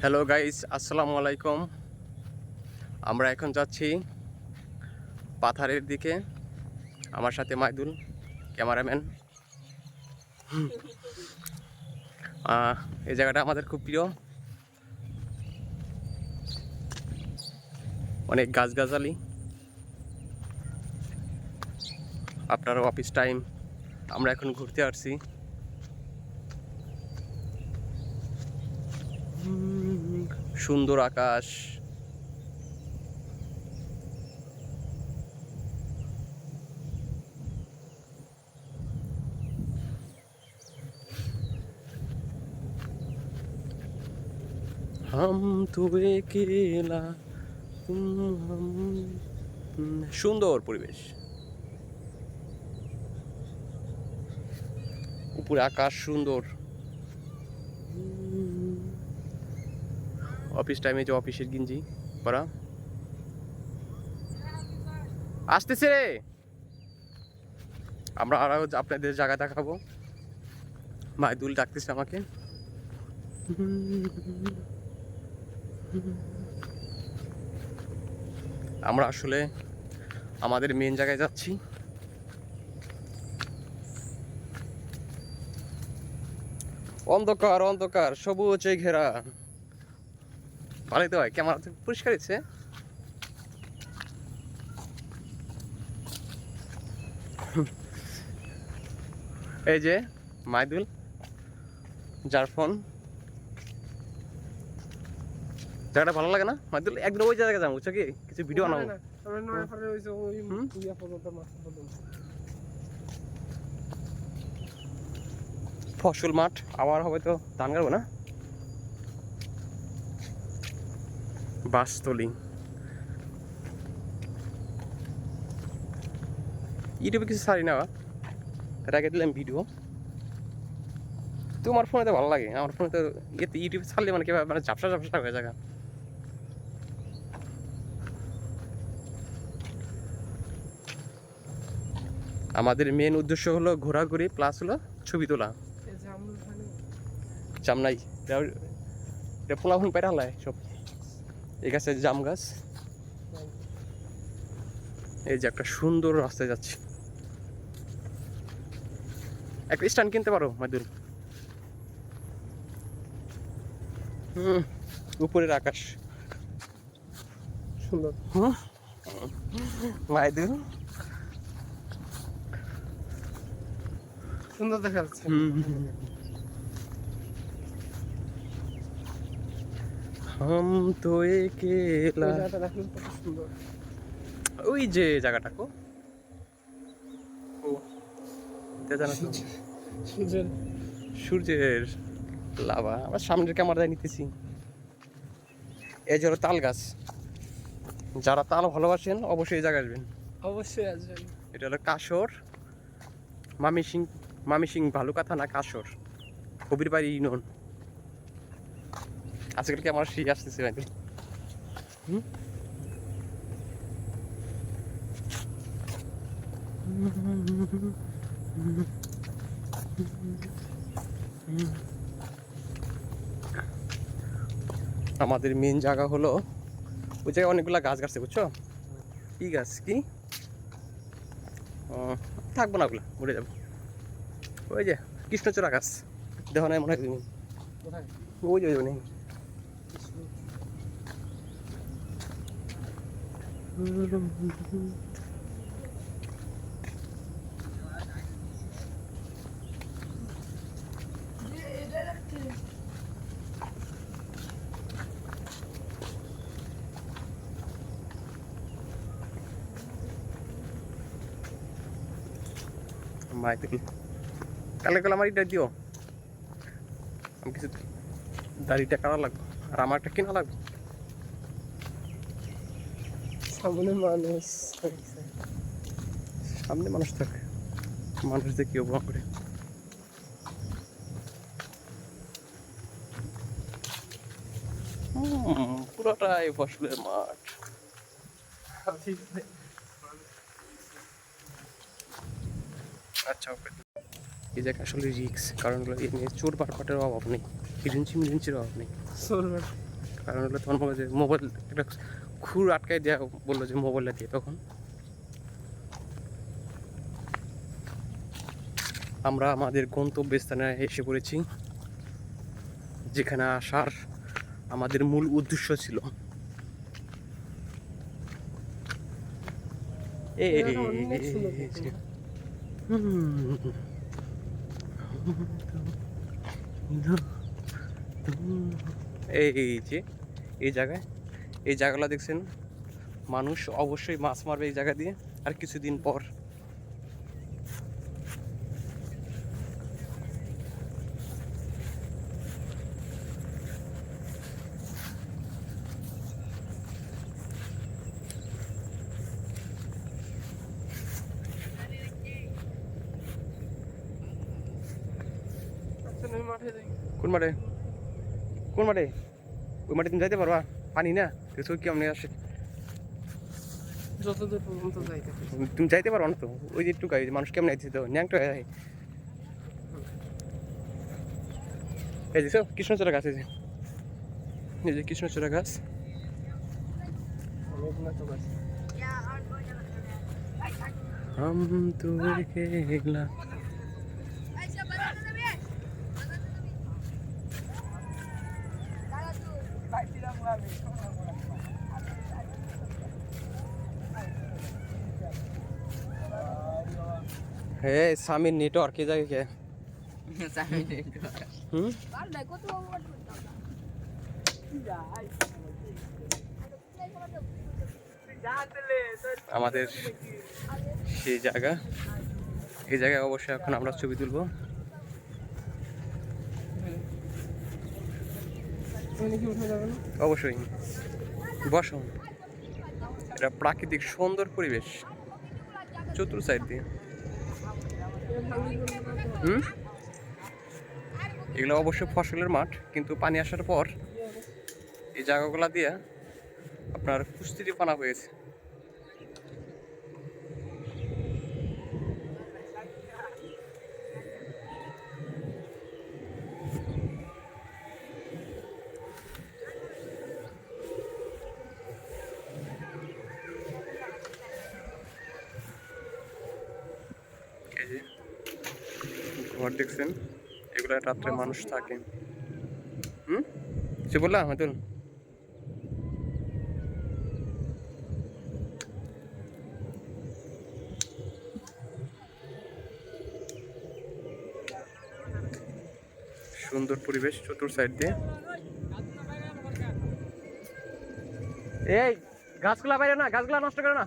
Hello guys, আসসালামু আলাইকুম। আমরা এখন যাচ্ছি পাথারের দিকে। আমার সাথে মাইদুল, ক্যামেরাম্যান। এই জায়গাটা আমাদের খুব প্রিয়। অনেক গাছগাছালি। আপনার অফিস টাইম, আমরা এখন ঘুরতে আসছি। সুন্দর আকাশ। হাম তো একেলা সুন্দর পরিবেশ, উপরে আকাশ সুন্দর। অফিস টাইমে যে অফিসের গিঞ্জি পরা আসতেছে রে। আমরা আরও আপনাদের জায়গা দেখাবো। মাইদুল ডাকতেছে আমাকে। আমরা আসলে আমাদের মেন জায়গায় যাচ্ছি। অন্ধকার অন্ধকার, সবুজে ঘেরা। ভালোই তো হয়, ক্যামেরা পরিষ্কার হচ্ছে। এই যে মাইদুল, যার ফোন। জায়গাটা ভালো লাগে না মাইদুল? একদিন ওই জায়গায় যাবো, বুঝছো কি? কিছু ভিডিও বানাবো। ফসল মাঠ আবার হবে তো, ধান কাটবো না? বাসতলি। ইউটিউবে কিছু ছাড়ি না, রেখে দিলাম ভিডিও। তোমার ফোনে তো ভালো লাগে, আমার ফোনে তো ইয়েতে ইউটিউবে ছাড়লে মানে কিভাবে মানে ঝাপসা ঝাপসা হয়ে যায়। আমাদের মেন উদ্দেশ্য হলো ঘোরাঘুরি প্লাস হলো ছবি তোলা। জামনাই পোলাফোন পেরা হলায় সব। এই গাছে জাম গাছ। এই যে একটা সুন্দর রাস্তায় যাচ্ছি। একটা স্ট্যান্ড কিনতে পারো মাদুর। উপরের আকাশ সুন্দর। মাইদুল সুন্দর দেখা যাচ্ছে। হাম তো একেলা। সুন্দর ওই যে জায়গাটা কো জানো তো, সূর্যের লাভা। আমার সামনের ক্যামেরায় নিতেছি। এই যে হলো তাল গাছ। যারা তাল ভালোবাসেন অবশ্যই এই জায়গায় আসবেন। অবশ্যই আসবেন। এটা হলো কাশর, মামিসিং ভালুকা থানা, কাশর, কবির বাড়ি ইউনিয়ন। আজকাল কি আমার সেই আসতেছে ভাই। আমাদের মেন জায়গা হলো ওই জায়গায় অনেকগুলা গাছ গাছছে, বুঝছো? কি গাছ কি থাকবো না, ওগুলা মরে যাবো। ওই যে কৃষ্ণচূড়া গাছ দেখো না, মনে হয় তুমি? ওই যে নেই। কালে কালে আমার এটা দিও, আমি কিছু দাড়িটা কাটা লাগবে আর আমারটা কেনা লাগবে। সামনে মানুষ, সামনে মানুষ থাকে, মানুষ দেখি অবাক করে। পুরোটাই ফসলের মাঠ। আচ্ছা, এই জায়গা আসলে রিক্স, কারণ চোর পাটপাটের অভাব নেই, হিডেন্সির অভাব নেই। কারণ হলো তখন বললো যে মোবাইল একটা খুর আটকায় দেওয়া বললো যে মোবাইলটা দিয়ে তখন আমরা আমাদের গন্তব্যস্থানে এসে পড়েছি, যেখানে আসার আমাদের মূল উদ্দেশ্য ছিল। জায়গাটা অনেক সুন্দর কিন্তু। এই যে এই জায়গায় এই জায়গাগুলো দেখছেন, মানুষ অবশ্যই মাছ মারবে এই জায়গা দিয়ে আর কিছুদিন পর। আচ্ছা, আমি মাঠে যাই। কোন মাঠে? কোন মাঠে? ওই মাঠে তুমি যাইতে পারবা? পানি না দেখছো কেমন আসে। যতদূর পর্যন্ত যাইতে পারি। তুমি যাইতে পারো না তো, ওই যে একটু গাড়ি মানুষ কেমন আইছে তো ন্যাংটা হয়ে যায়। এই দেখছো কৃষ্ণচূড়া গাছ, এই যে কৃষ্ণচূড়া গাছ। অনেকগুলো চোখ আছে। हम तो अकेला। हे सामी नेटवर्क के जगह क्या আমাদের সেই জায়গা, এই জায়গায় অবশ্যই এখন আমরা ছবি তুলবো। এখানে কি উঠে যাবে না? অবশ্যই বসো, এটা প্রাকৃতিক সুন্দর পরিবেশ চতুর সাইড দিয়ে। এগুলো অবশ্যই ফসলের মাঠ, কিন্তু পানি আসার পর এই জায়গাগুলা দিয়ে আপনার কুস্তিটি পানা হয়েছে। এই যে ঘর দেখছেন, এগুলো রাত্রে মানুষ থাকে। সে বললাম হয়তো সুন্দর পরিবেশ চতুর সাইড দিয়ে। এই গাছগুলা বাইরে না, গাছগুলা নষ্ট করে না।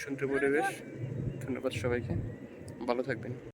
সুন্দর পরিবেশ। ধন্যবাদ সবাইকে, ভালো থাকবেন।